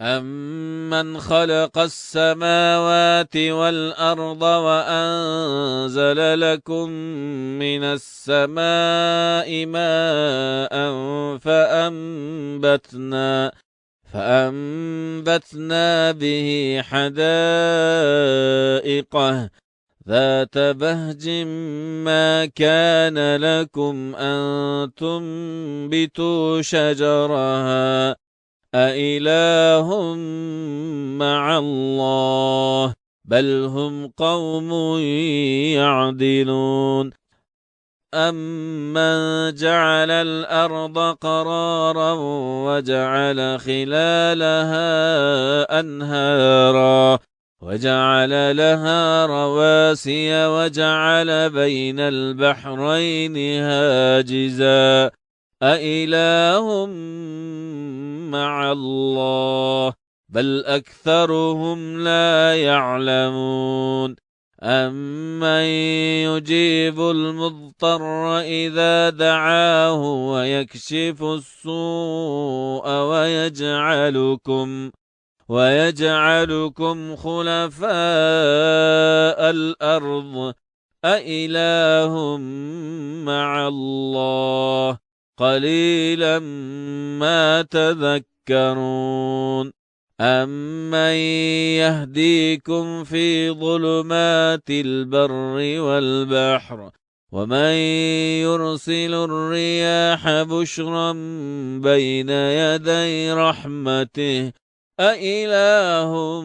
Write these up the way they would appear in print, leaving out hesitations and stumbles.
أَمَّنْ خَلَقَ السَّمَاوَاتِ وَالْأَرْضَ وَأَنزَلَ لَكُم مِّنَ السَّمَاءِ مَاءً فَأَنبَتْنَا بِهِ حَدَائِقَ ذَاتَ بَهْجٍ مَّا كَانَ لَكُمْ أَن تُنبِتُوا شَجَرَهَا أَإِلَٰهٌ مَّعَ اللَّهِ بَلْ هُمْ قَوْمٌ يَعْدِلُونَ أَمَّن جَعَلَ الْأَرْضَ قَرَارًا وَجَعَلَ خِلَالَهَا أَنْهَارًا وَجَعَلَ لَهَا رَوَاسِيَ وَجَعَلَ بَيْنَ الْبَحْرَيْنِ هَاجِزًا أَإِلَٰهٌ مَّعَ اللَّهِ بَلْ أَكْثَرُهُمْ لَا يَعْلَمُونَ أَمَّن يُجِيبُ الْمُضْطَرَّ إِذَا دَعَاهُ وَيَكْشِفُ السُّوءَ وَيَجْعَلُكُمْ خُلَفَاءَ الْأَرْضِ أَإِلَٰهٌ مَّعَ اللَّهِ قَلِيلًا مَّا تَذَكَّرُونَ أَمَّن يَهْدِيكُمْ فِي ظُلُمَاتِ الْبَرِّ وَالْبَحْرِ وَمَن يُرْسِلُ الرِّيَاحَ بُشْرًا بَيْنَ يَدَيْ رَحْمَتِهِ أَإِلَٰهٌ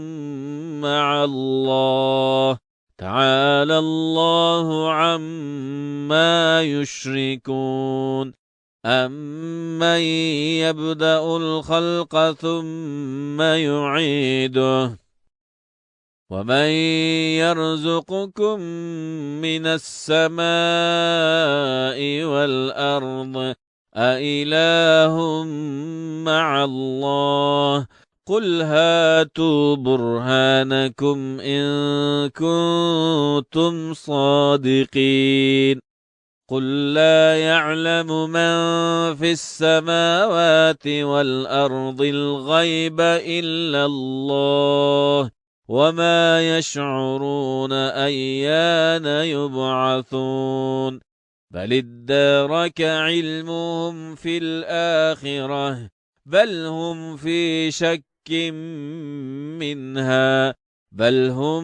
مَّعَ اللَّهِ تَعَالَى اللَّهُ عَمَّا يُشْرِكُونَ أَمَّن يَبْدَأُ الْخَلْقَ ثُمَّ يُعِيدُهُ وَمَن يَرْزُقُكُم مِّنَ السَّمَاءِ وَالْأَرْضِ أَإِلَٰهٌ مَّعَ اللَّهِ قُلْ هَاتُوا بُرْهَانَكُمْ إِن كُنتُمْ صَادِقِينَ قُل لَّا يَعْلَمُ مَن فِي السَّمَاوَاتِ وَالْأَرْضِ الْغَيْبَ إِلَّا اللَّهُ وَمَا يَشْعُرُونَ أَيَّانَ يُبْعَثُونَ بَلِ ادَّارَكَ عِلْمُهُمْ فِي الْآخِرَةِ بَلْ هُمْ في شَكٍّ مِّنْهَا بَلْ هُمْ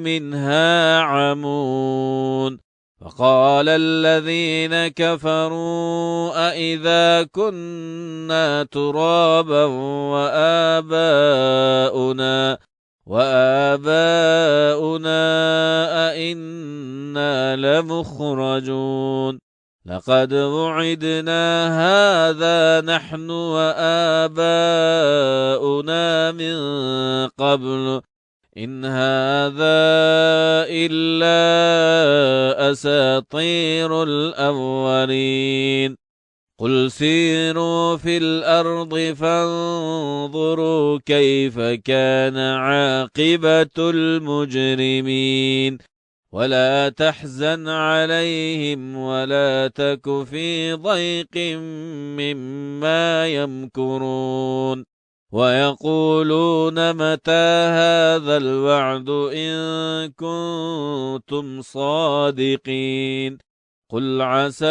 مِنْهَا عَمُونَ فَقَالَ الَّذِينَ كَفَرُوا أَإِذَا كُنَّا تُرَابًا وَآبَاؤُنَا أَإِنَّا لَمُخْرَجُونَ لَقَدْ وُعِدْنَا هَٰذَا نَحْنُ وَآبَاؤُنَا مِن قَبْلُ إِنْ هَٰذَا إِلَّا أَسَاطِيرُ الْأَوَّلِينَ قُلْ سِيرُوا فِي الْأَرْضِ فَانظُرُوا كَيْفَ كَانَ عَاقِبَةُ الْمُجْرِمِينَ وَلَا تَحْزَنْ عَلَيْهِمْ وَلَا تَكُ فِي ضَيْقٍ مِّمَّا يَمْكُرُونَ وَيَقُولُونَ مَتَىٰ هَٰذَا الْوَعْدُ إِن كُنتُمْ صَادِقِينَ قُلْ عَسَىٰ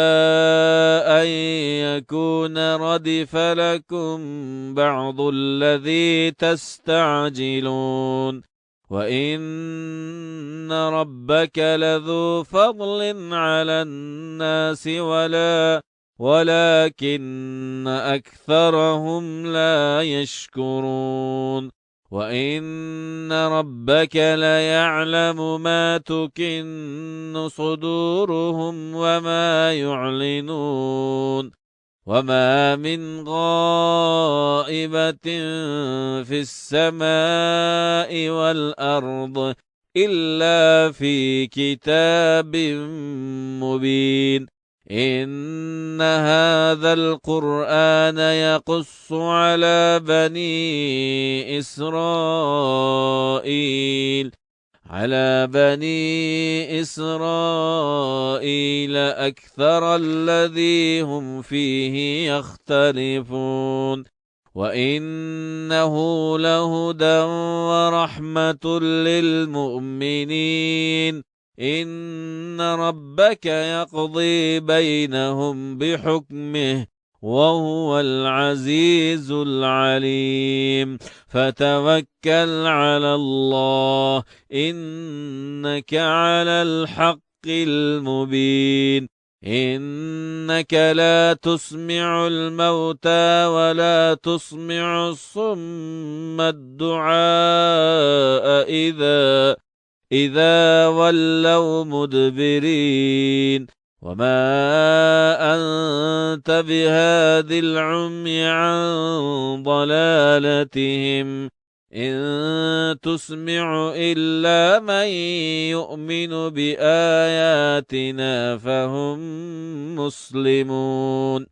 أَن يَكُونَ رَدِفَ لَكُم بَعْضُ الَّذِي تَسْتَعْجِلُونَ وَإِنَّ رَبَّكَ لَذُو فَضْلٍ عَلَى النَّاسِ وَلَٰكِنَّ أَكْثَرَهُمْ لَا يَشْكُرُونَ وَإِنَّ رَبَّكَ لَيَعْلَمُ مَا تُكِنُّ صُدُورُهُمْ وَمَا يُعْلِنُونَ وَمَا مِنْ غَائِبَةٍ فِي السَّمَاءِ وَالْأَرْضِ إِلَّا فِي كِتَابٍ مُّبِينٍ إِنَّ هَٰذَا الْقُرْآنَ يَقُصُّ عَلَىٰ بَنِي إِسْرَائِيلَ أَكْثَرَ الَّذِي هُمْ فِيهِ يَخْتَلِفُونَ وإنه لهدى ورحمة للمؤمنين إن ربك يقضي بينهم بحكمه وهو العزيز العليم فتوكل على الله إنك على الحق المبين إنك لا تسمع الموتى ولا تسمع الصم الدعاء إذا ولوا مدبرين وما أنت بهاد العمي عن ضلالتهم إن تسمع إلا من يؤمن بآياتنا فهم مسلمون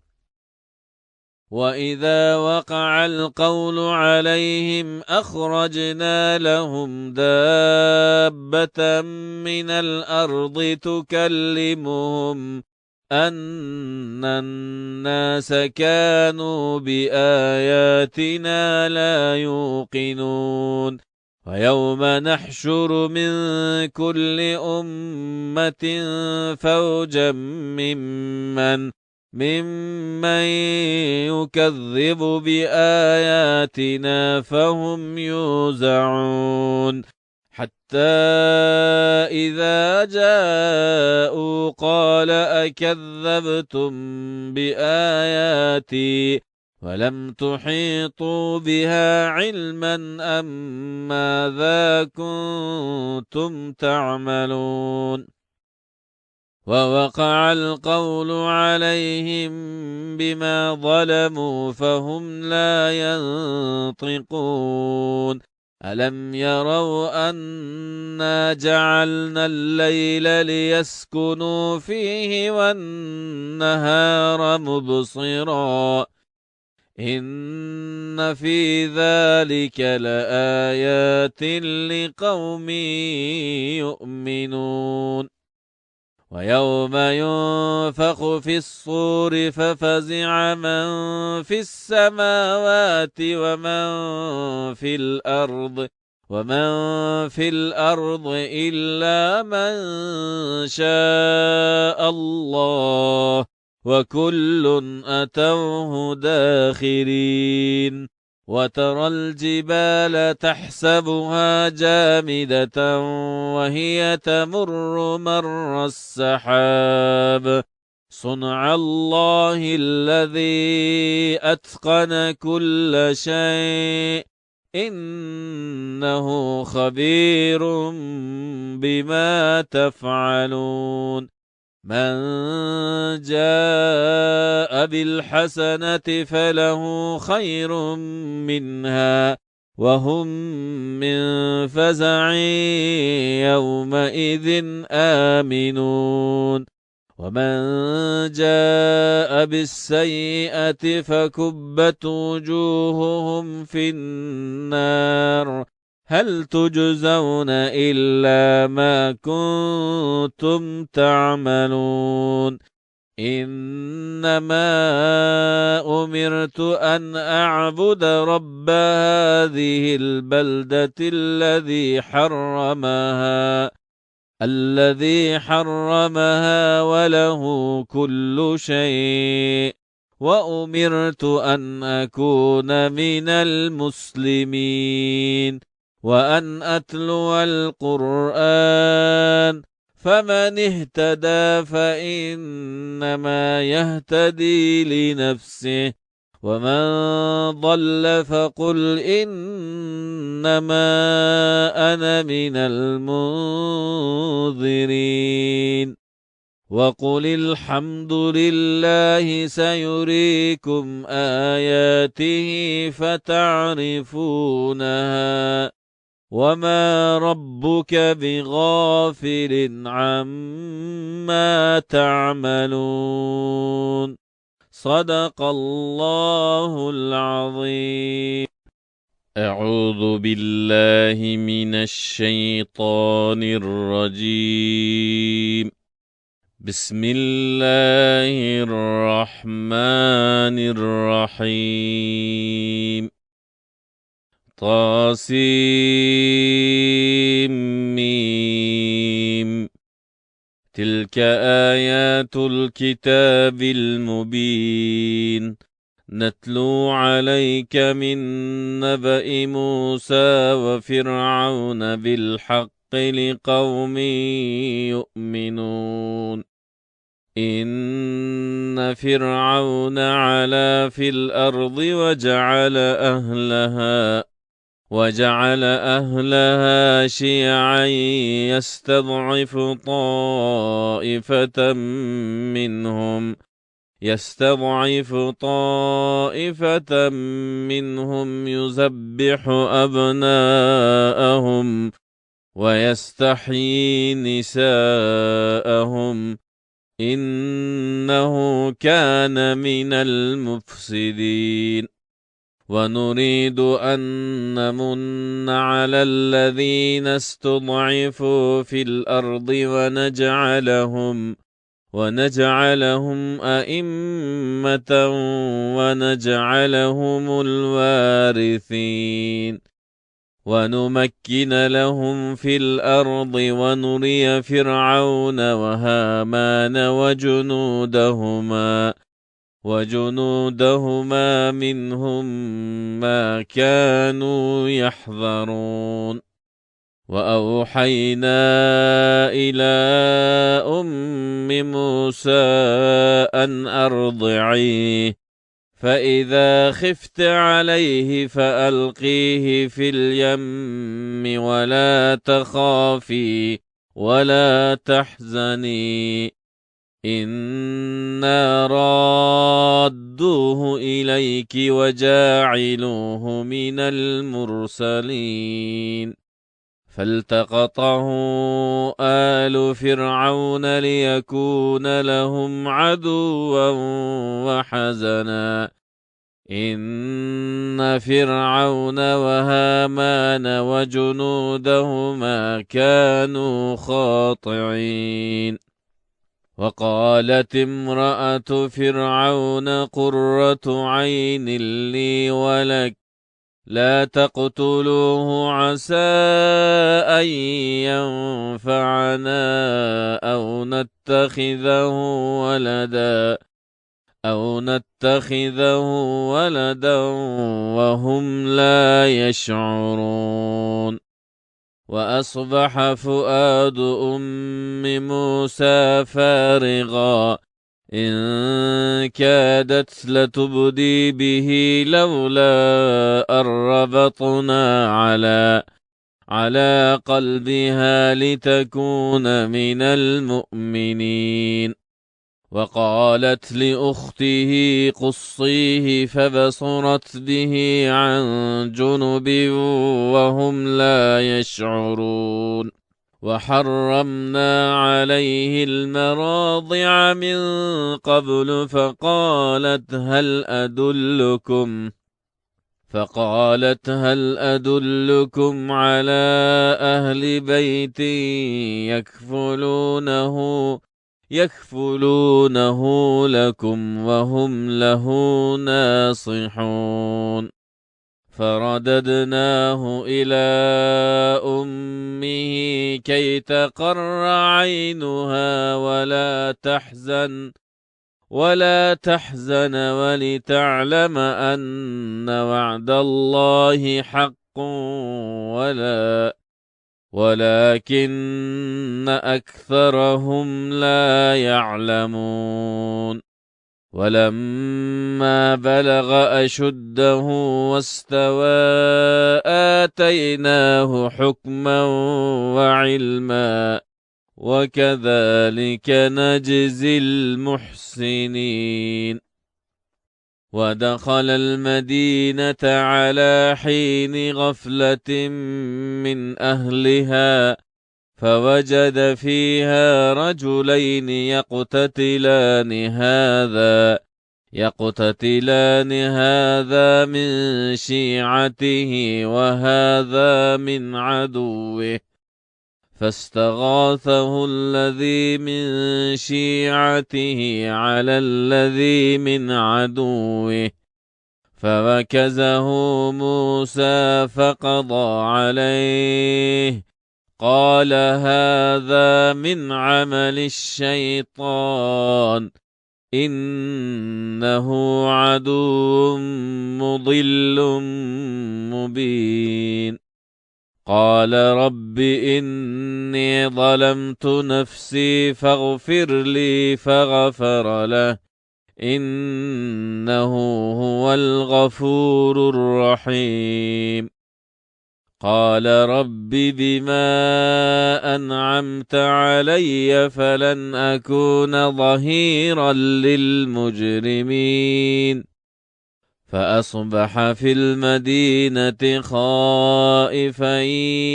وإذا وقع القول عليهم أخرجنا لهم دابة من الأرض تكلمهم أن الناس كانوا بآياتنا لا يوقنون ويوم نحشر من كل أمة فوجا ممن يكذب بآياتنا فهم يوزعون حتى إذا جاءوا قال أكذبتم بآياتي ولم تحيطوا بها علما أم ماذا كنتم تعملون ووقع القول عليهم بما ظلموا فهم لا ينطقون ألم يروا أنا جعلنا الليل ليسكنوا فيه والنهار مبصرا إن في ذلك لآيات لقوم يؤمنون ويوم ينفخ في الصور ففزع من في السماوات ومن في الأرض إلا من شاء الله وكل أتوه داخرين وترى الجبال تحسبها جامدة وهي تمر مر السحاب صنع الله الذي أتقن كل شيء إنه خبير بما تفعلون من جاء بالحسنة فله خير منها وهم من فزع يومئذ آمنون ومن جاء بالسيئة فكبت وجوههم في النار هل تجزون إلا ما كنتم تعملون إنما أمرت أن أعبد رب هذه البلدة الذي حرمها وله كل شيء وأمرت أن أكون من المسلمين وأن أتلو القرآن فمن اهتدى فإنما يهتدي لنفسه ومن ضل فقل إنما أنا من المنذرين وقل الحمد لله سيريكم آياته فتعرفونها وما ربك بغافل عما تعملون صدق الله العظيم أعوذ بالله من الشيطان الرجيم بسم الله الرحمن الرحيم طاسيم تلك آيات الكتاب المبين نتلو عليك من نبأ موسى وفرعون بالحق لقوم يؤمنون إن فرعون علا في الأرض وجعل أهلها شيعا يستضعف طائفة منهم يذبح أبناءهم ويستحيي نساءهم إنه كان من المفسدين ونريد أن نمن على الذين استضعفوا في الأرض ونجعلهم أئمة ونجعلهم الوارثين ونمكن لهم في الأرض ونري فرعون وهامان وجنودهما منهم ما كانوا يحذرون وأوحينا إلى أم موسى أن أرضعيه فإذا خفت عليه فألقيه في اليم ولا تخافي ولا تحزني إنا رادوه إليك وجاعلوه من المرسلين فالتقطه آل فرعون ليكون لهم عدوا وحزنا إن فرعون وهامان وجنودهما كانوا خاطعين وقالت امرأة فرعون قرة عين لي ولك لا تقتلوه عسى أن ينفعنا أو نتخذه ولدا وهم لا يشعرون وأصبح فؤاد أم موسى فارغا إن كادت لتبدي به لولا أن ربطنا على قلبها لتكون من المؤمنين وقالت لأخته قصيه فبصرت به عن جنب وهم لا يشعرون وحرمنا عليه المراضع من قبل فقالت هل أدلكم على أهل بيت يكفلونه لكم وهم له ناصحون فرددناه إلى أمه كي تقر عينها ولا تحزن ولتعلم أن وعد الله حق ولكن أكثرهم لا يعلمون ولما بلغ أشده واستوى آتيناه حكما وعلما وكذلك نجزي المحسنين ودخل المدينة على حين غفلة من أهلها فوجد فيها رجلين يقتتلان هذا من شيعته وهذا من عدوه فاستغاثه الذي من شيعته على الذي من عدوه فوكزه موسى فقضى عليه قال هذا من عمل الشيطان إنه عدو مضل مبين قال رب إني ظلمت نفسي فاغفر لي فغفر له إنه هو الغفور الرحيم قال رب بما أنعمت علي فلن أكون ظهيرا للمجرمين فأصبح في المدينة خائفا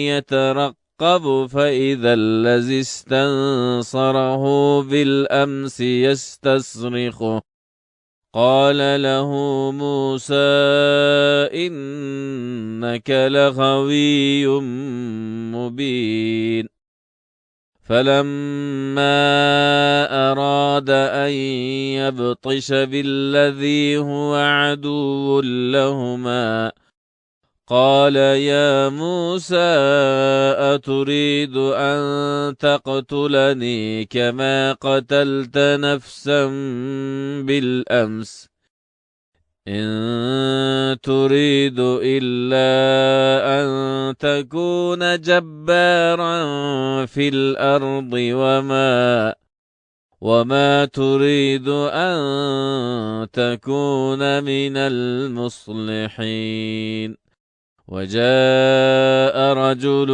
يترقب فإذا الذي استنصره بالأمس يستصرخه قال له موسى إنك لغوي مبين فلما أراد أن يبطش بالذي هو عدو لهما قال يا موسى أتريد أن تقتلني كما قتلت نفسا بالأمس إن تريد إلا أن تكون جبارا في الأرض وما تريد أن تكون من المصلحين وجاء رجل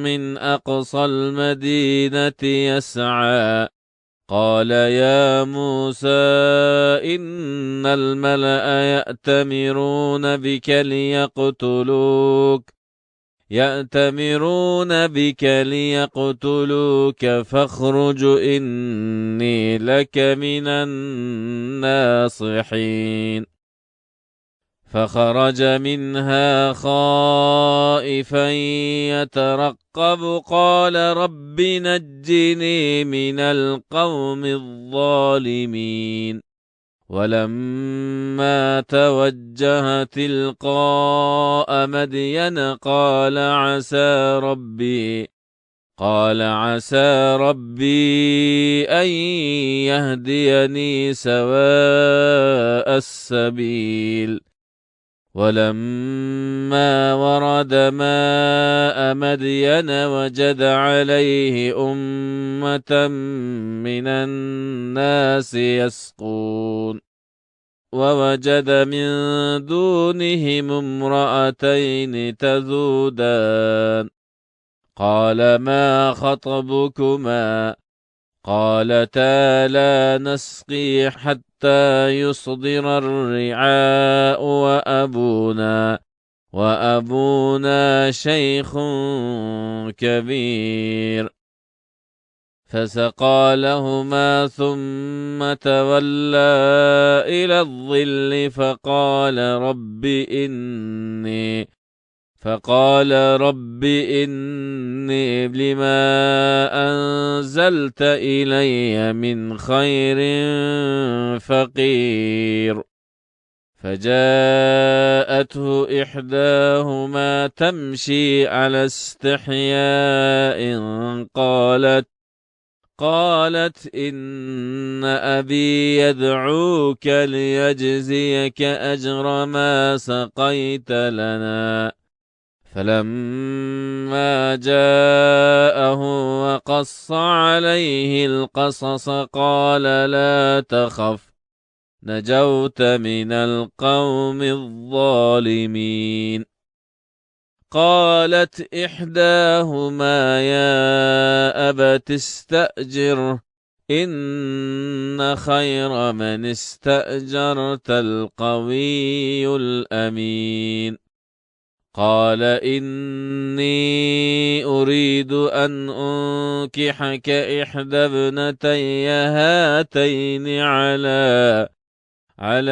من أقصى المدينة يسعى قال يا موسى إن الملأ يأتمرون بك ليقتلوك فاخرج إني لك من الناصحين فخرج منها خائفا يترقب قال رب نجني من القوم الظالمين ولما توجه تلقاء مدين قال عسى ربي أن يهديني سواء السبيل ولما ورد ماء مدين وجد عليه أمة من الناس يسقون ووجد من دونهم امرأتين تذودان قال ما خطبكما قالتا لا نسقي حتى يصدر الرعاء وأبونا شيخ كبير فسقى لهما ثم تولى إلى الظل فقال رب إني لما أنزلت إلي من خير فقير فجاءته إحداهما تمشي على استحياء قالت إن أبي يدعوك ليجزيك أجر ما سقيت لنا فلما جاءه وقص عليه القصص قال لا تخف نجوت من القوم الظالمين قالت إحداهما يا أبت استأجره إن خير من استأجرت القوي الأمين قال إني أريد أن أنكحك إحدى ابنتي هاتين على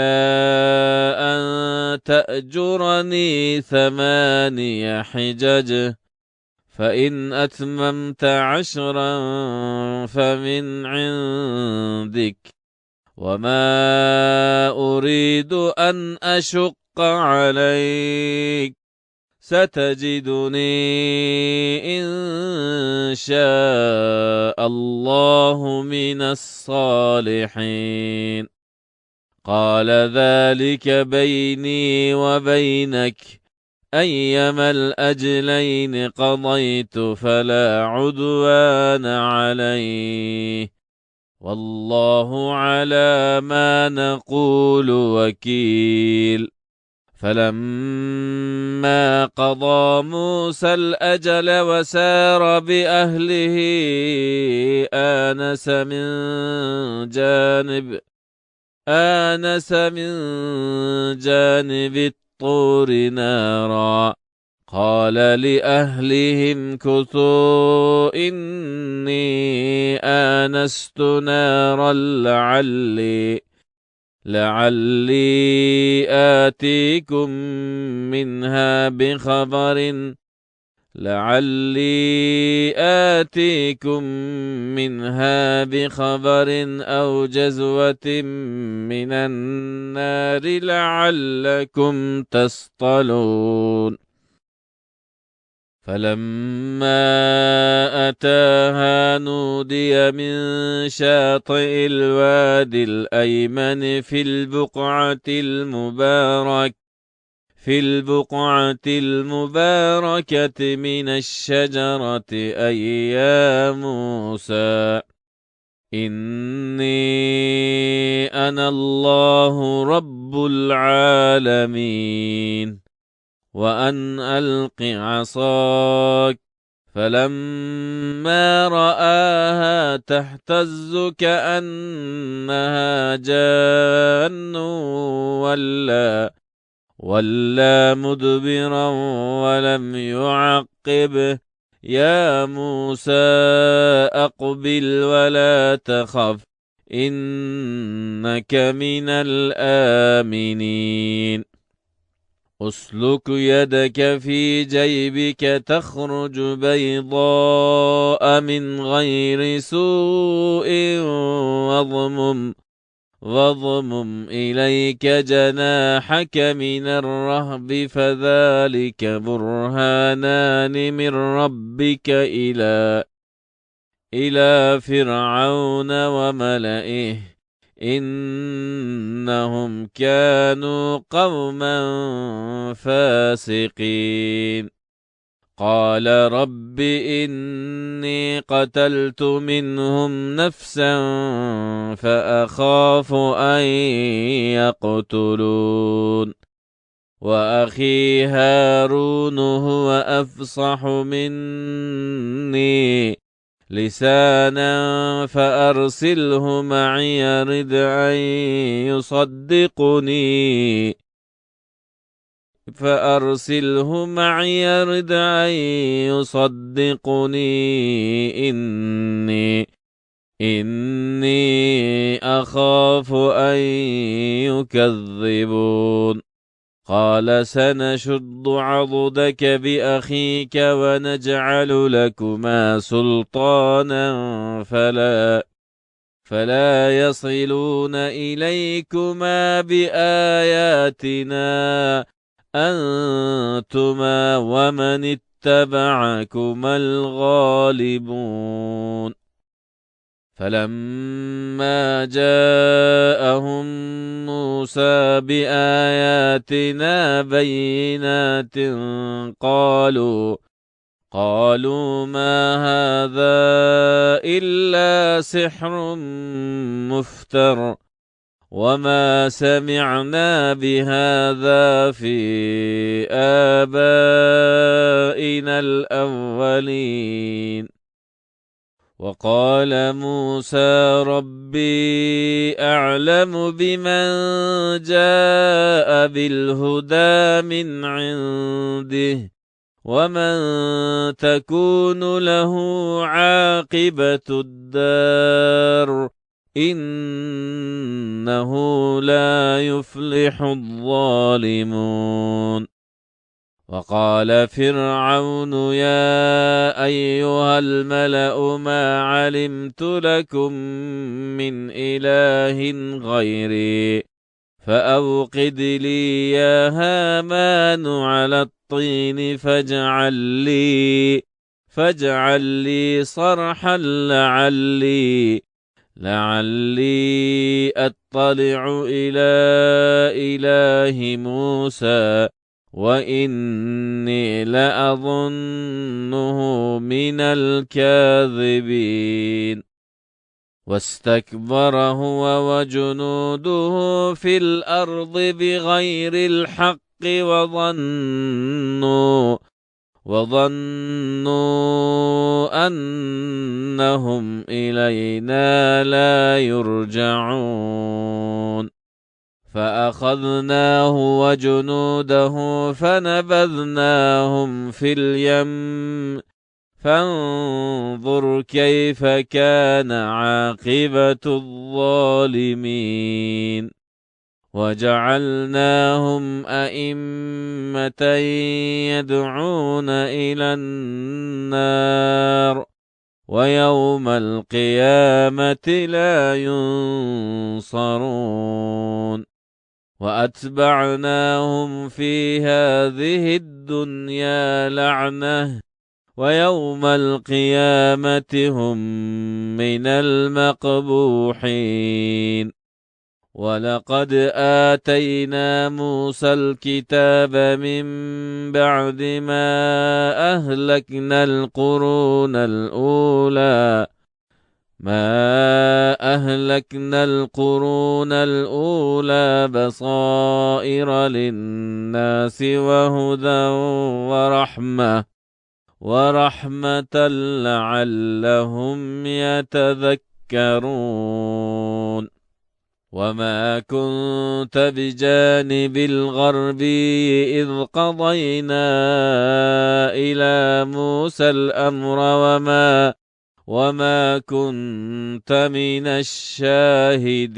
أن تأجرني 8 حجج فإن أتممت 10 فمن عندك، وما أريد أن أشق عليك، ستجدني إن شاء الله من الصالحين. قال ذلك بيني وبينك، أيما الأجلين قضيت فلا عدوان عليه، والله على ما نقول وكيل. فلما قضى موسى الأجل وسار بأهله آنس من جانب الطور نارا، قال لأهلهم كثوا إني آنست نارا لعلي آتيكم منها بخبر أو جزوة من النار لعلكم تصطلون. فلما أتاها نودي من شاطئ الوادي الأيمن في البقعة المباركة من الشجرة أي يا موسى إني أنا الله رب العالمين، وأن ألق عصاك. فلما رآها تهتز كأنها جان ولا مدبرا ولم يعقب. يا موسى أقبل ولا تخف إنك من الآمنين. أسلك يدك في جيبك تخرج بيضاء من غير سوء واضمم إليك جناحك من الرهب فذلك برهانان من ربك إلى فرعون وملئه إنهم كانوا قوما فاسقين. قال رب إني قتلت منهم نفسا فأخاف أن يقتلون، وأخي هارون هو أفصح مني لسانا فأرسله معي يرد أن يصدقني إني أخاف أن يكذبون. قال سنشد عضدك بأخيك ونجعل لكما سلطانا فلا يصلون إليكما بآياتنا أنتما ومن اتبعكما الغالبون. فلما جاءهم موسى بآياتنا بينات قالوا ما هذا إلا سحر مفتر وما سمعنا بهذا في آبائنا الأولين. وقال موسى ربي أعلم بمن جاء بالهدى من عنده ومن تكون له عاقبة الدار إنه لا يفلح الظالمون. وقال فرعون يا أيها الملأ ما علمت لكم من إله غيري فأوقد لي يا هامان على الطين فاجعل لي صرحا لعلي أطلع إلى إله موسى وإني لأظنه من الكاذبين واستكبر هو وجنوده في الأرض بغير الحق وظنوا أنهم إلينا لا يرجعون فأخذناه وجنوده فنبذناهم في اليم فانظر كيف كان عاقبة الظالمين وجعلناهم أئمة يدعون إلى النار ويوم القيامة لا ينصرون وأتبعناهم في هذه الدنيا لعنة ويوم القيامة هم من المقبوحين ولقد آتينا موسى الكتاب من بعد ما أهلكنا القرون الأولى بصائر للناس وهدى ورحمة لعلهم يتذكرون وما كنت بجانب الغربي إذ قضينا إلى موسى الأمر وما كنت من الشاهدين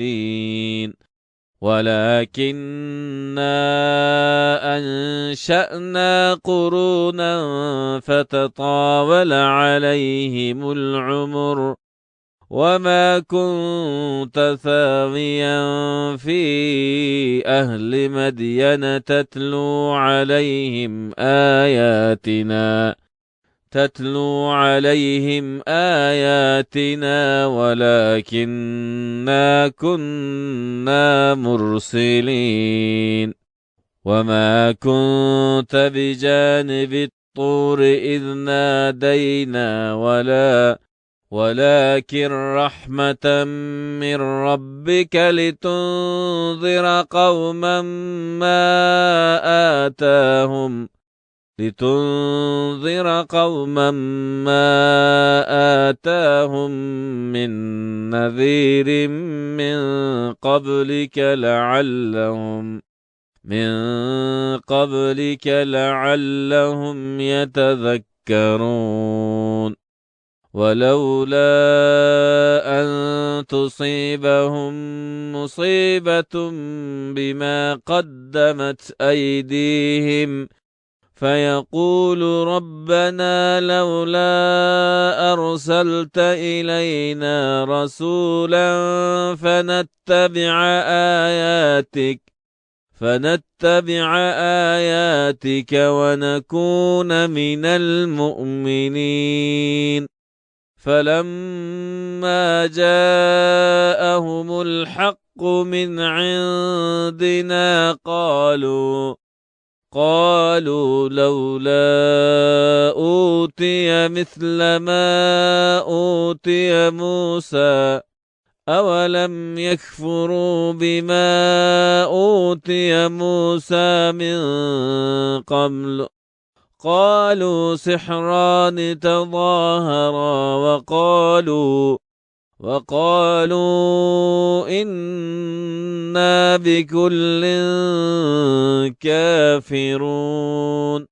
ولكننا أنشأنا قرونا فتطاول عليهم العمر وما كنت ثاويا في أهل مدين تتلو عليهم آياتنا ولكننا كنا مرسلين وما كنت بجانب الطور إذ نادينا ولكن رحمة من ربك لتنذر قوما ما آتاهم من نذير من قبلك لعلهم يتذكرون ولولا أن تصيبهم مصيبة بما قدمت أيديهم فيقول ربنا لولا أرسلت إلينا رسولا فنتبع آياتك ونكون من المؤمنين فلما جاءهم الحق من عندنا قالوا لولا أوتي مثل ما أوتي موسى أولم يكفروا بما أوتي موسى من قبل قالوا سحران تظاهرا وقالوا إنا بكل كافرون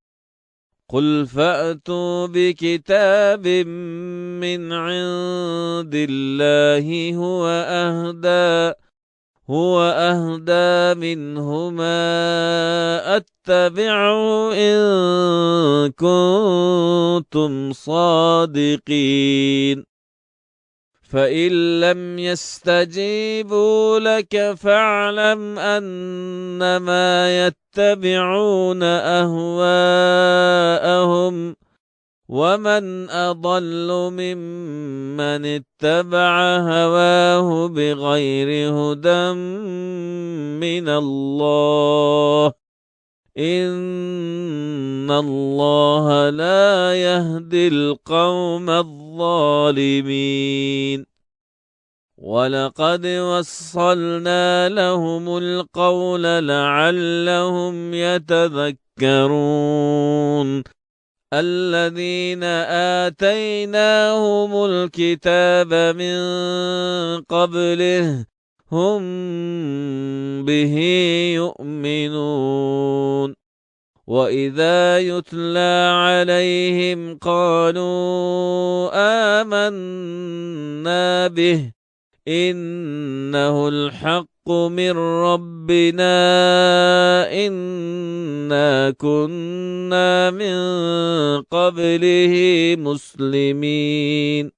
قل فأتوا بكتاب من عند الله هو هو أهدى منهما أتبعه إن كنتم صادقين فإن لم يستجيبوا لك فاعلم أنما يتبعون أهواءهم ومن أضل ممن اتبع هواه بغير هدى من الله إن الله لا يهدي القوم الظالمين ولقد وصلنا لهم القول لعلهم يتذكرون الذين آتيناهم الكتاب من قبله هم به يؤمنون وإذا يتلى عليهم قالوا آمنا به إنه الحق من ربنا إنا كنا من قبله مسلمين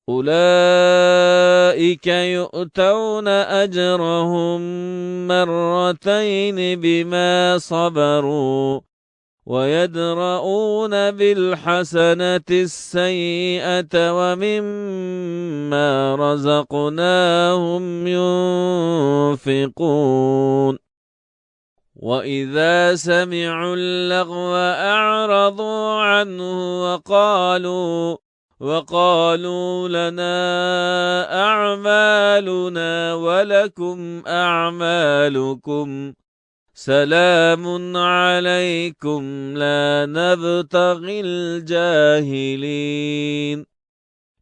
أولئك يؤتون أجرهم مرتين بما صبروا ويدرؤون بالحسنة السيئة ومما رزقناهم ينفقون وإذا سمعوا اللغو أعرضوا عنه وقالوا لنا أعمالنا ولكم أعمالكم سلام عليكم لا نبتغي الجاهلين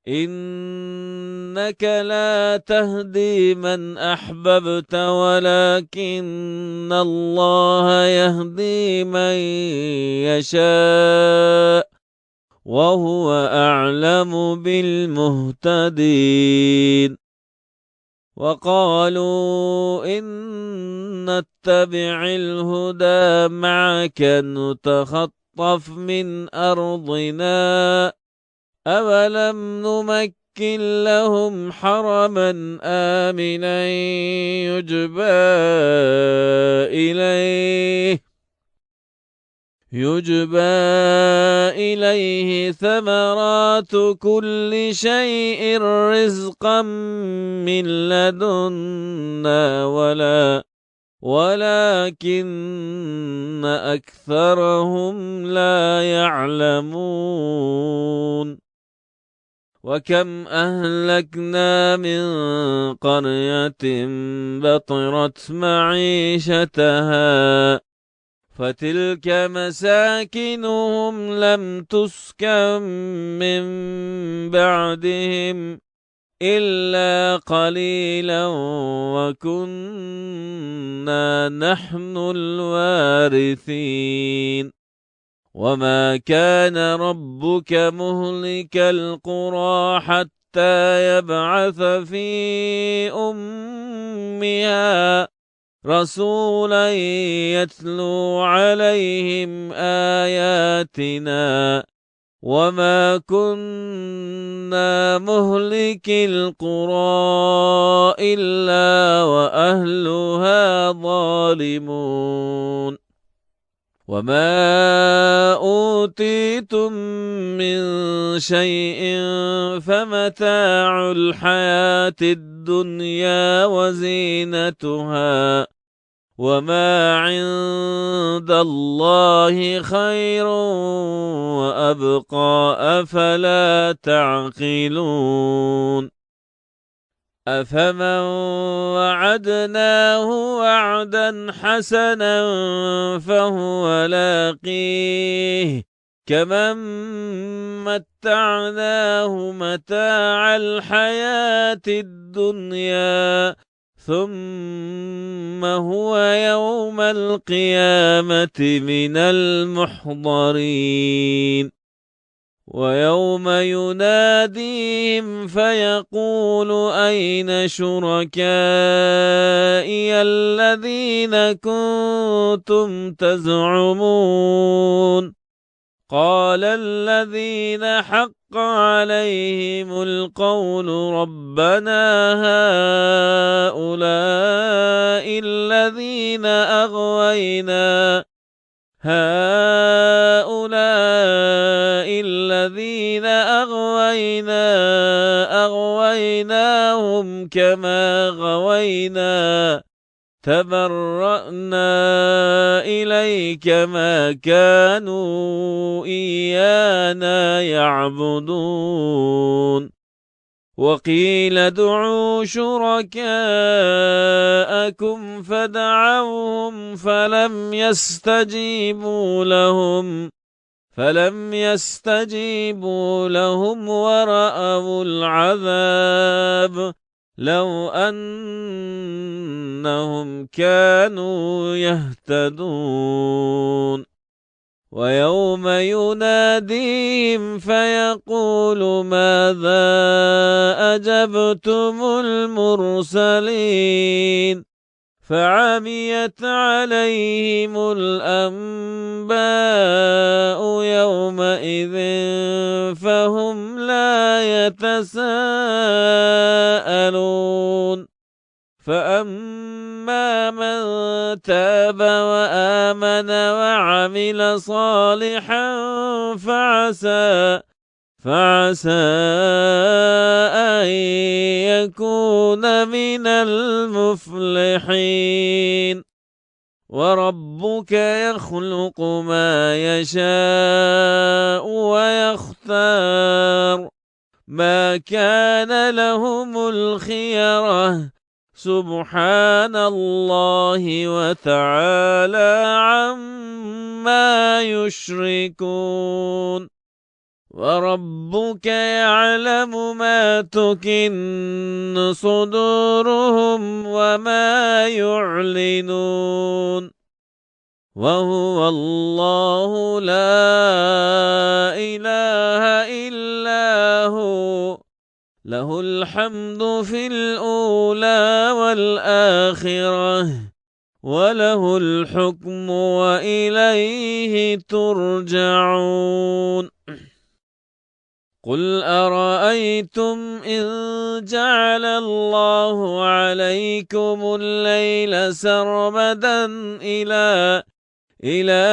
إنك لا تهدي من أحببت ولكن الله يهدي من يشاء وهو أعلم بالمهتدين وقالوا إن نتبع الهدى معك نتخطف من أرضنا أولم نمكن لهم حرما آمنا يجبى إليه ثمرات كل شيء رزقا من لدنا ولكن أكثرهم لا يعلمون وكم أهلكنا من قرية بطرت معيشتها فتلك مساكنهم لم تسكن من بعدهم إلا قليلا وكنا نحن الوارثين وما كان ربك مهلك القرى حتى يبعث في أمها رسولا يتلو عليهم آياتنا وما كنا مهلك القرى إلا وأهلها ظالمون وما أوتيتم من شيء فمتاع الحياة الدنيا وزينتها وما عند الله خير وأبقى أفلا تعقلون أفمن وعدناه وعدا حسنا فهو لاقيه كمن متعناه متاع الحياة الدنيا ثم هو يوم القيامة من المحضرين ويوم يناديهم فيقول أين شركائي الذين كنتم تزعمون قال الذين حق عليهم القول ربنا هؤلاء الذين أغويناهم كما غوينا تبرأنا إليك ما كانوا إيانا يعبدون وقيل ادعوا شركاءكم فدعوهم فلم يستجيبوا لهم ورأوا العذاب لو أنهم كانوا يهتدون ويوم يناديهم فيقول ماذا أجبتم المرسلين فعميت عليهم الأنباء يومئذ فهم لا يتساءلون فأما من تاب وآمن وعمل صالحا فعسى أن يكون من المفلحين وربك يخلق ما يشاء ويختار ما كان لهم الخيرة سبحان الله وتعالى عما يشركون وربك يعلم ما تكن صدورهم وما يعلنون وهو الله لا إله إلا هو له الحمد في الأولى والآخرة وله الحكم وإليه ترجعون قل أرأيتم إن جعل الله عليكم الليل سرمدا إلى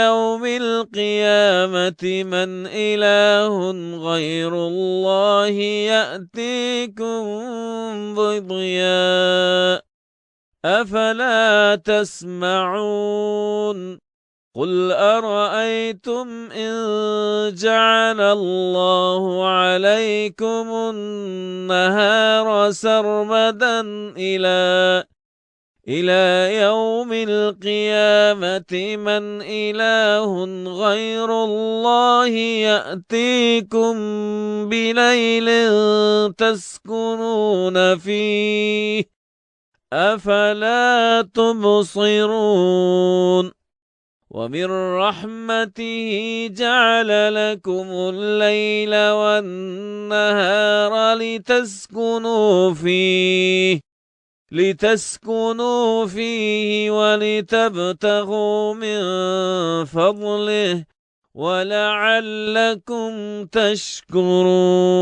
يوم القيامة من إله غير الله يأتيكم بضياء أفلا تسمعون قل أرأيتم إن جعل الله عليكم النهار سرمدا إلى يوم القيامة من إله غير الله يأتيكم بليل تسكنون فيه أفلا تبصرون ومن رحمته جعل لكم الليل والنهار لتسكنوا فيه ولتبتغوا من فضله ولعلكم تشكرون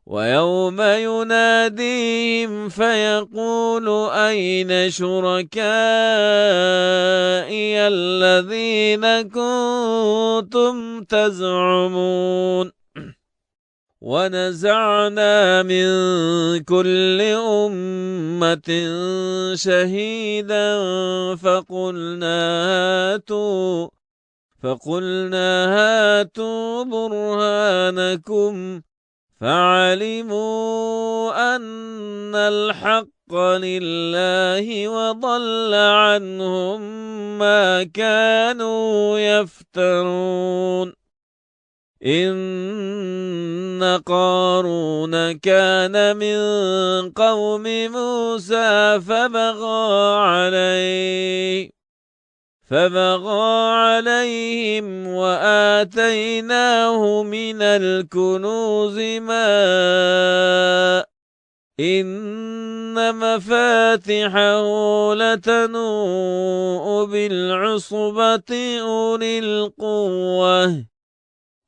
ويوم يناديهم فيقول أين شركائي الذين كنتم تزعمون ونزعنا من كل أمة شهيدا فقلنا هاتوا برهانكم فعلموا أن الحق لله وضل عنهم ما كانوا يفترون إن قارون كان من قوم موسى فبغى عليه فبغى عليهم وآتيناه من الكنوز ما إن مفاتحه لتنوء بالعصبة أولي القوة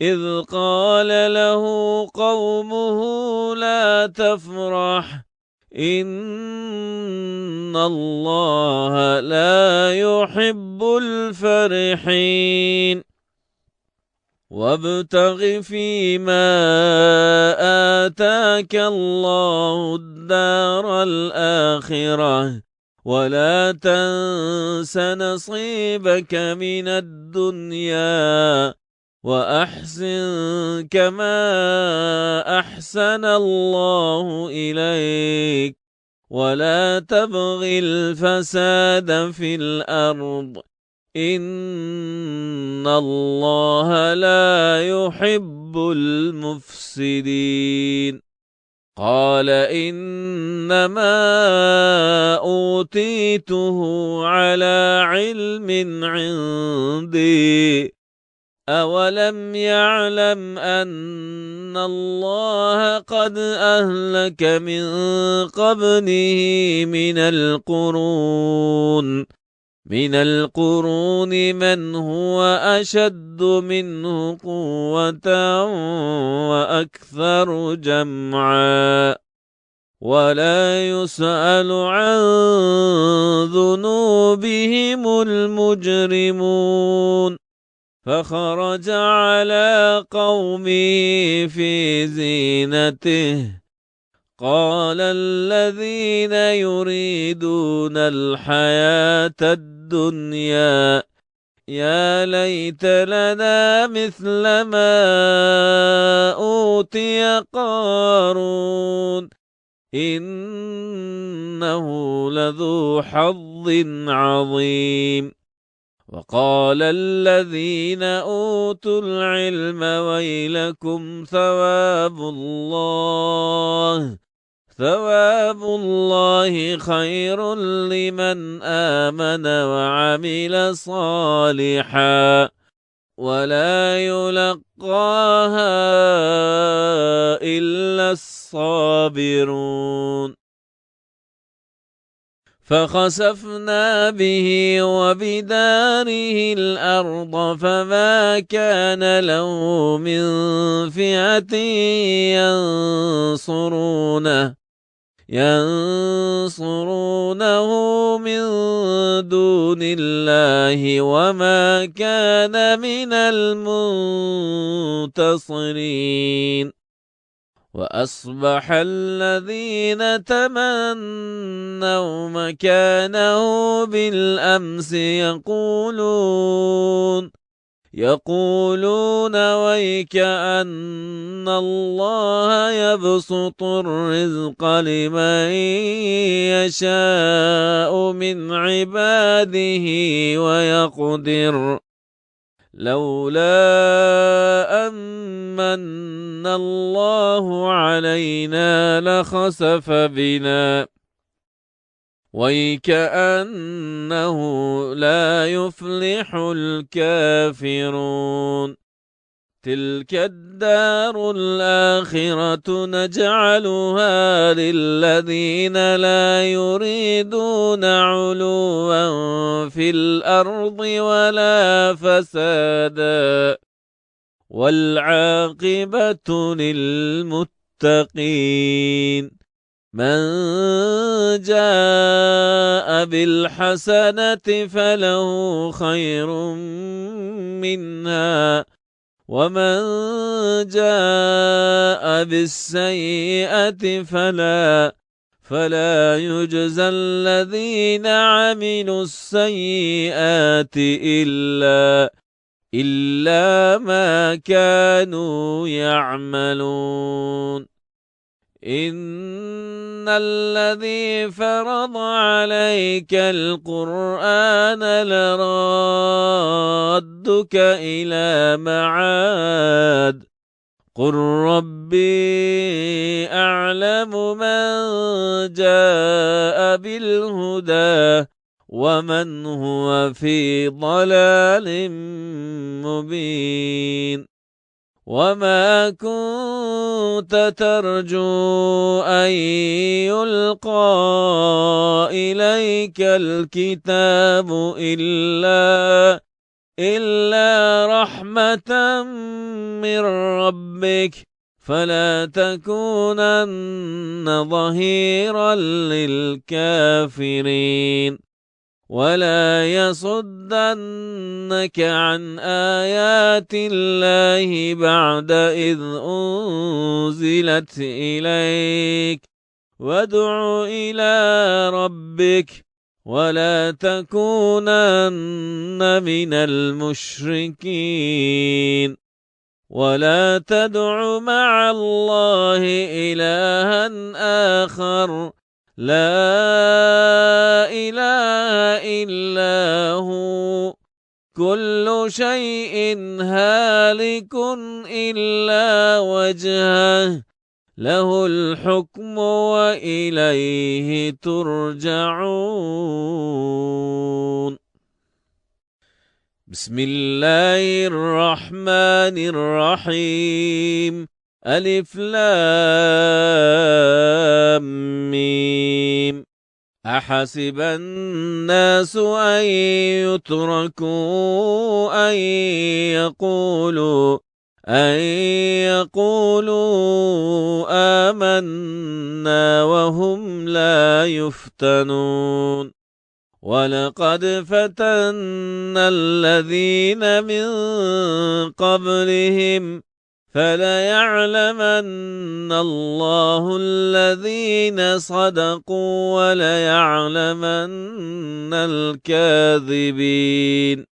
إذ قال له قومه لا تفرح إن الله لا يحب الفرحين وابتغ فيما آتاك الله الدار الآخرة ولا تنس نصيبك من الدنيا وأحسن كما أحسن الله إليك ولا تبغ الفساد في الأرض إن الله لا يحب المفسدين قال إنما أوتيته على علم عندي أولم يعلم أن الله قد أهلك من قبله من القرون من هو أشد منه قوة وأكثر جمعا ولا يسأل عن ذنوبهم المجرمون فخرج على قومه في زينته قال الذين يريدون الحياة الدنيا يا ليت لنا مثل ما أوتي قارون إنه لذو حظ عظيم وقال الذين أوتوا العلم ويلكم ثواب الله خير لمن آمن وعمل صالحا ولا يلقاها إلا الصابرون فخسفنا به وبداره الأرض فما كان له من فئة ينصرونه من دون الله وما كان من المنتصرين وأصبح الذين تمنوا مكانه بالأمس يقولون ويك أن الله يبسط الرزق لمن يشاء من عباده ويقدر لولا أمن الله علينا لخسف بنا ويكأنه لا يفلح الكافرون تلك الدار الآخرة نجعلها للذين لا يريدون علوا في الأرض ولا فسادا والعاقبة للمتقين من جاء بالحسنة فله خير منها ومن جاء بالسيئة فلا يجزى الذين عملوا السيئات إلا ما كانوا يعملون إن الذي فرض عليك القرآن لرادك إلى معاد قل ربي أعلم من جاء بالهدى ومن هو في ضلال مبين. وما كنت ترجو أن يلقى إليك الكتاب إلا رحمة من ربك، فلا تكونن ظهيرا للكافرين. ولا يصدنك عن آيات الله بعد إذ أنزلت إليك، وادع إلى ربك ولا تكونن من المشركين. ولا تدع مع الله إلها آخر لا إله إلا هو، كل شيء هالك إلا وجهه، له الحكم وإليه ترجعون. بسم الله الرحمن الرحيم. ألف لام ميم. أحسب الناس أن يتركوا أن يقولوا آمنا وهم لا يفتنون. ولقد فتنا الذين من قبلهم فليعلمن الله الذين صدقوا وليعلمن الكاذبين.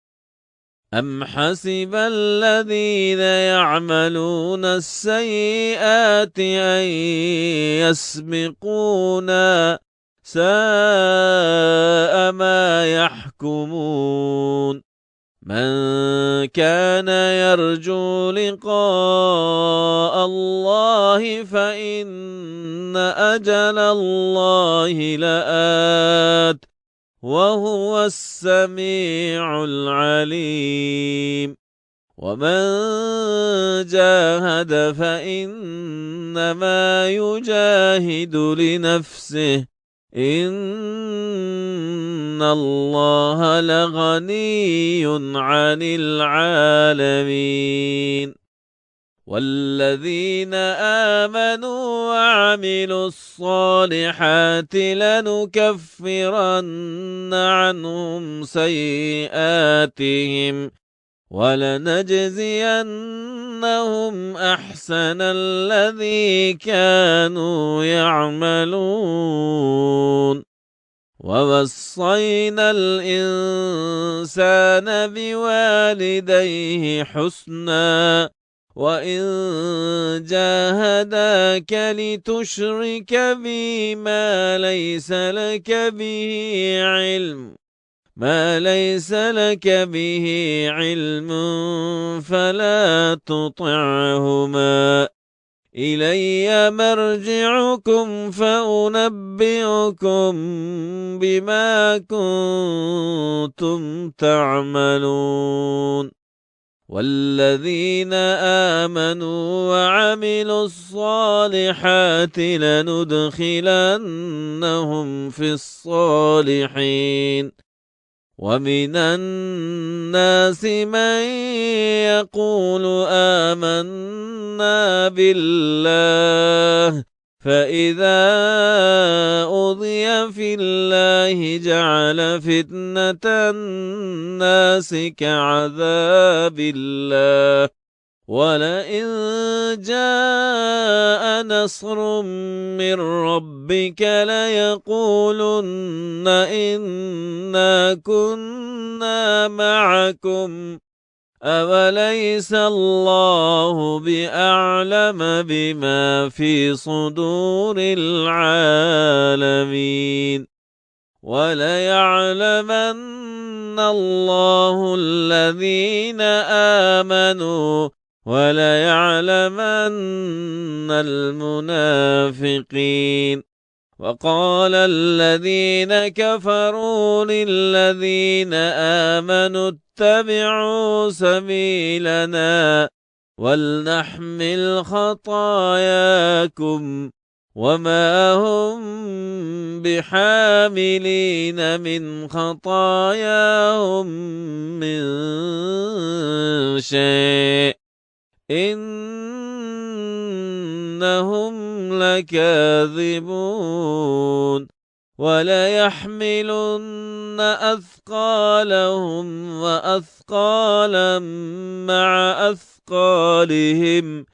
أم حسب الذين يعملون السيئات أن يسبقونا، ساء ما يحكمون. من كان يرجو لقاء الله فإن أجل الله لآت، وهو السميع العليم. ومن جاهد فإنما يجاهد لنفسه، إن الله لغني عن العالمين. والذين آمنوا وعملوا الصالحات لنكفرن عنهم سيئاتهم ولنجزينهم أحسن الذي كانوا يعملون. ووصينا الإنسان بوالديه حسنا، وإن جاهداك لتشرك بي ما ليس لك به علم فلا تطعهما، إلي مرجعكم فأنبئكم بما كنتم تعملون. والذين آمنوا وعملوا الصالحات لندخلنهم في الصالحين. ومن الناس من يقول آمنا بالله، فإذا أوذي في الله جعل فتنة الناس كعذاب الله، ولئن جاء نصر من ربك ليقولن إنا كنا معكم، أوليس الله بأعلم بما في صدور العالمين. وليعلمن الله الذين آمنوا وليعلمن المنافقين. وقال الذين كفروا للذين آمنوا اتبعوا سبيلنا ولنحمل خطاياكم وما هم بحاملين من خطاياهم من شيء إنهم لكاذبون وليحملن أثقالهم وأثقالا مع أثقالهم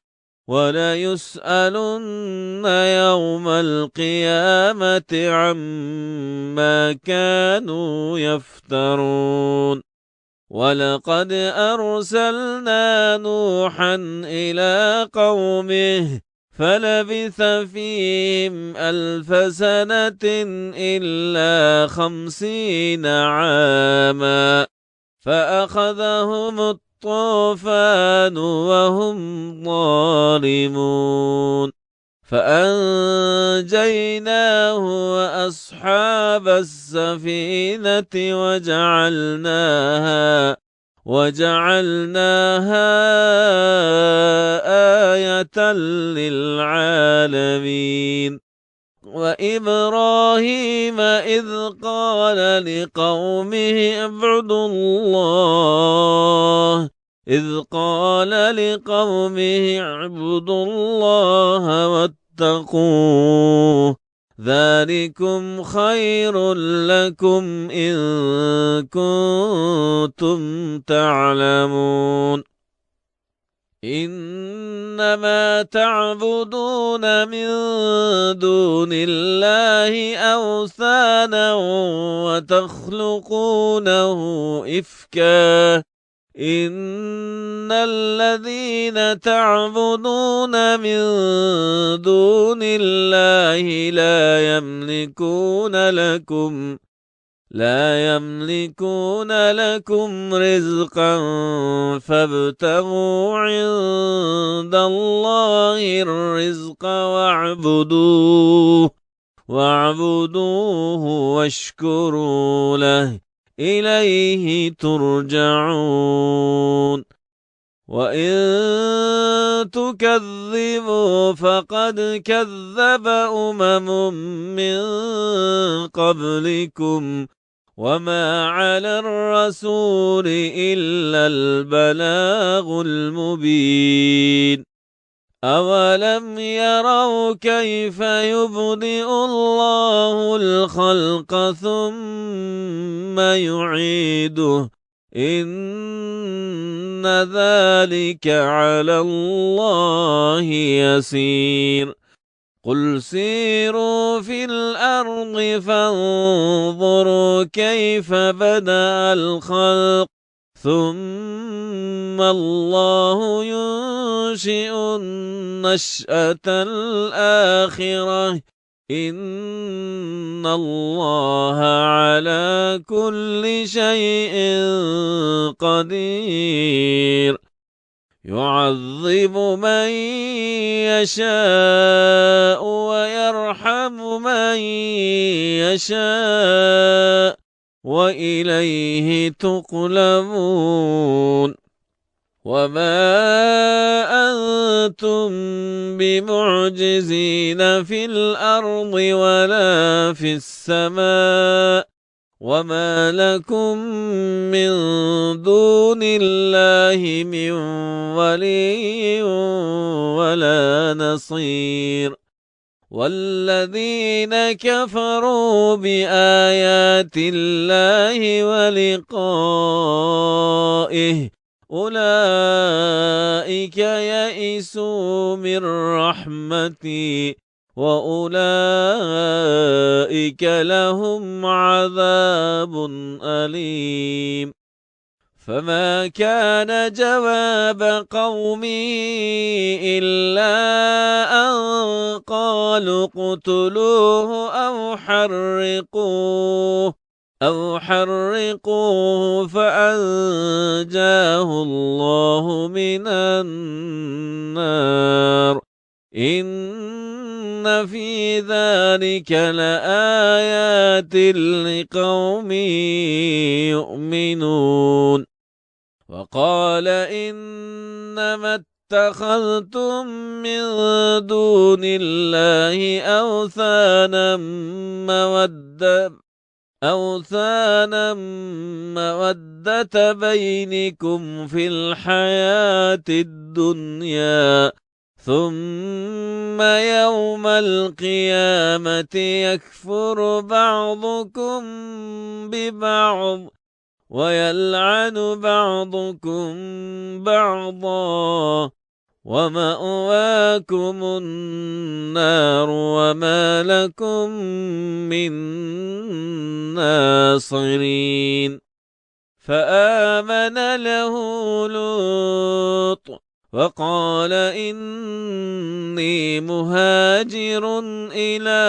وليسألن يوم القيامة عما كانوا يفترون ولقد أرسلنا نوحا إلى قومه فلبث فيهم 1000 سنة إلا 50 عاما فأخذهم الطوفان وهم ظالمون فأنجيناه وأصحاب السفينة وجعلناها آية للعالمين وإبراهيم إذ قال لقومه اعبدوا الله واتقوه ذلكم خير لكم إن كنتم تعلمون إنما تعبدون من دون الله أوثانا وتخلقونه إفكا إن الذين تعبدون من دون الله لا يملكون لكم رزقا فابتغوا عند الله الرزق واعبدوه واشكروا له إليه ترجعون وإن تكذبوا فقد كذب من قبلكم وما على الرسول إلا البلاغ المبين أولم يروا كيف يبدئ الله الخلق ثم يعيده إن ذلك على الله يسير قل سيروا في الأرض فانظروا كيف بدأ الخلق ثم الله ينشئ النشأة الآخرة إن الله على كل شيء قدير يعذب من يشاء ويرحم من يشاء وإليه تقلبون وما أنتم بمعجزين في الأرض ولا في السماء وما لكم من دون الله من ولي ولا نصير والذين كفروا بآيات الله ولقائه أولئك يئسوا من رحمتي وأولئك لهم عذاب أليم فما كان جواب قومه إلا أن قالوا اقتلوه أو حرقوه فأنجاه الله من النار إن إن في ذلك لآيات لقوم يؤمنون. وقال إنما اتخذتم من دون الله أوثانا مودة بينكم في الحياة الدنيا، ثم يوم القيامة يكفر بعضكم ببعض ويلعن بعضكم بعضا ومأواكم النار وما لكم من ناصرين. فآمن له لوط وقال إني مهاجر إلى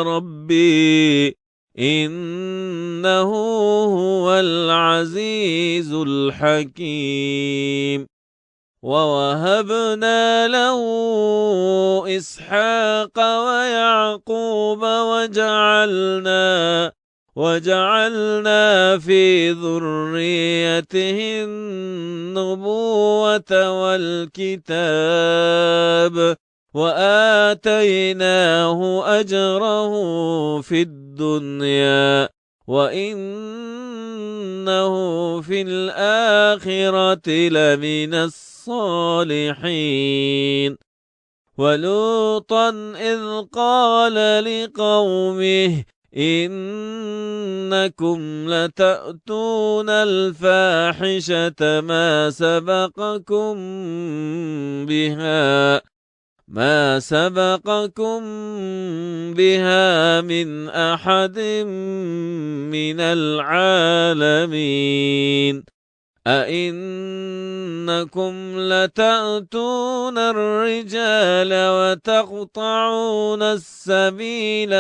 ربي إنه هو العزيز الحكيم. ووهبنا له إسحاق ويعقوب وجعلنا في ذريته النبوة والكتاب وآتيناه أجره في الدنيا وإنه في الآخرة لمن الصالحين. ولوطا إذ قال لقومه إنكم لتأتون الفاحشة ما سبقكم بها من أحد من العالمين. أئنكم لتأتون الرجال وتقطعون السبيل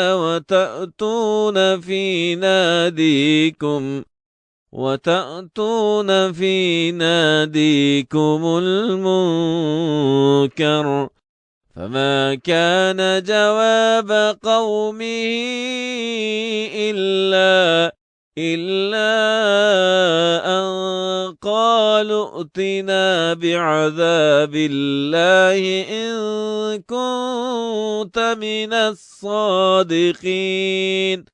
وتأتون في ناديكم المنكر. فما كان جواب قومه إلا أن قالوا ائتنا بعذاب الله إن كنت من الصادقين.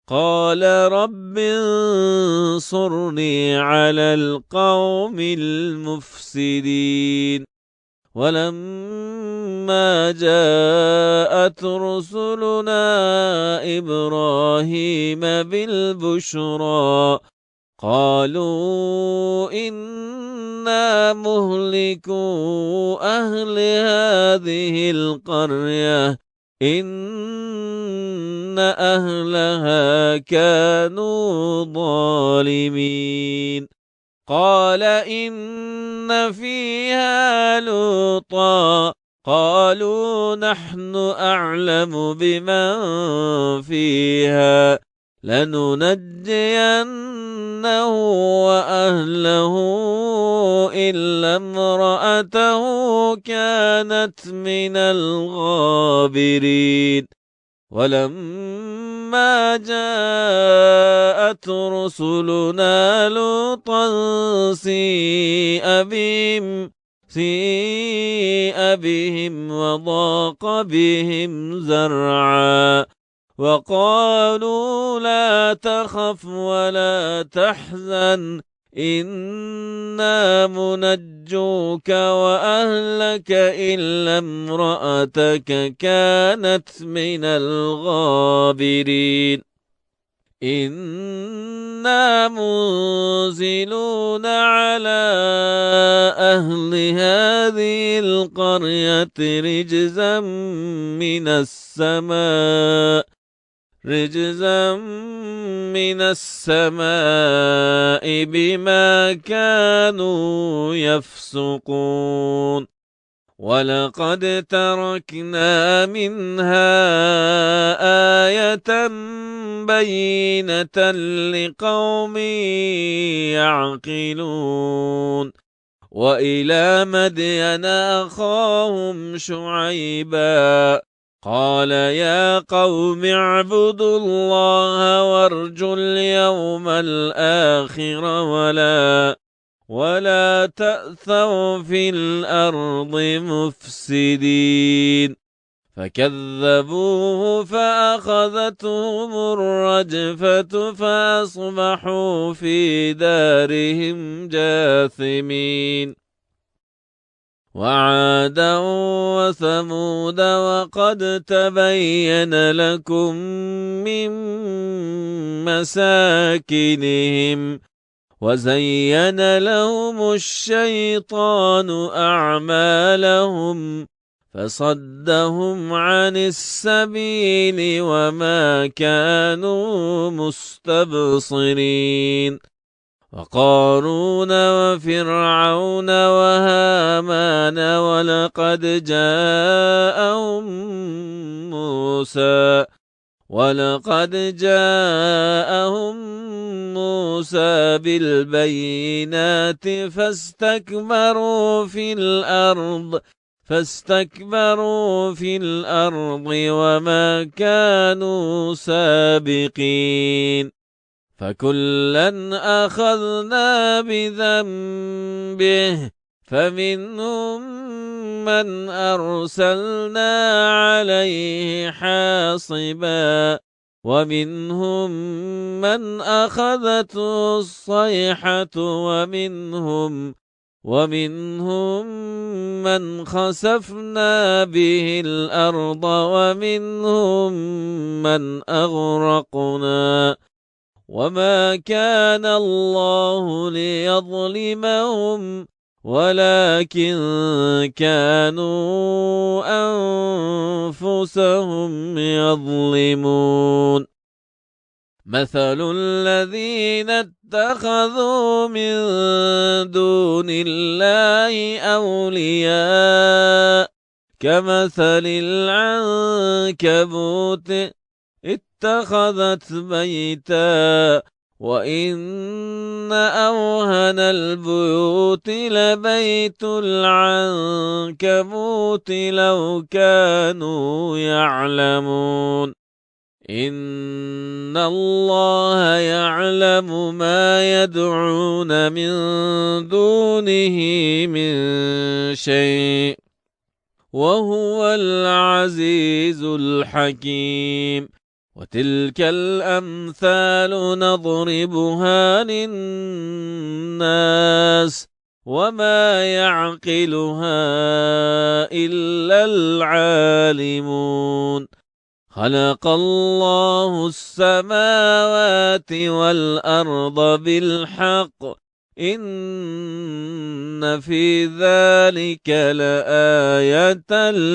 قال رب انصرني على القوم المفسدين. ولما جاءت رسلنا إبراهيم بالبشرى قالوا إنا مهلكو أهل هذه القرية إن أهلها كانوا ظالمين. قال إن فيها لوطا قالوا نحن أعلم بمن فيها لننجينه وأهله إلا امرأته كانت من الغابرين. ولما جاءت رسلنا لوطا سيء بهم وضاق بهم ذرعا وقالوا لا تخف ولا تحزن إنا منجوك وأهلك إلا امرأتك كانت من الغابرين. إنا منزلون على أهل هذه القرية رجزا من السماء بما كانوا يفسقون. ولقد تركنا منها آية بينة لقوم يعقلون. وإلى مدين أخاهم شعيبا قال يا قوم اعبدوا الله وارجوا اليوم الآخر ولا تأثوا في الأرض مفسدين. فكذبوه فأخذتهم الرجفة فأصبحوا في دارهم جاثمين. وعادا وثمود وقد تبين لكم من مساكنهم وزين لهم الشيطان أعمالهم فصدهم عن السبيل وما كانوا مستبصرين. وقارون وفرعون وهامان ولقد جاءهم موسى بالبينات فاستكبروا في الأرض وما كانوا سابقين. فكلا أخذنا بذنبه فمنهم من أرسلنا عليه حاصبا ومنهم من أخذته الصيحة ومنهم من خسفنا به الأرض ومنهم من أغرقنا. وما كان الله ليظلمهم ولكن كانوا أنفسهم يظلمون. مثل الذين اتخذوا من دون الله أولياء كمثل العنكبوت اتخذت بيتا وإن أوهن البيوت لبيت العنكبوت لو كانوا يعلمون. إن الله يعلم ما يدعون من دونه من شيء وهو العزيز الحكيم. وتلك الأمثال نضربها للناس وما يعقلها إلا العالمون. خلق الله السماوات والأرض بالحق إن في ذلك لآية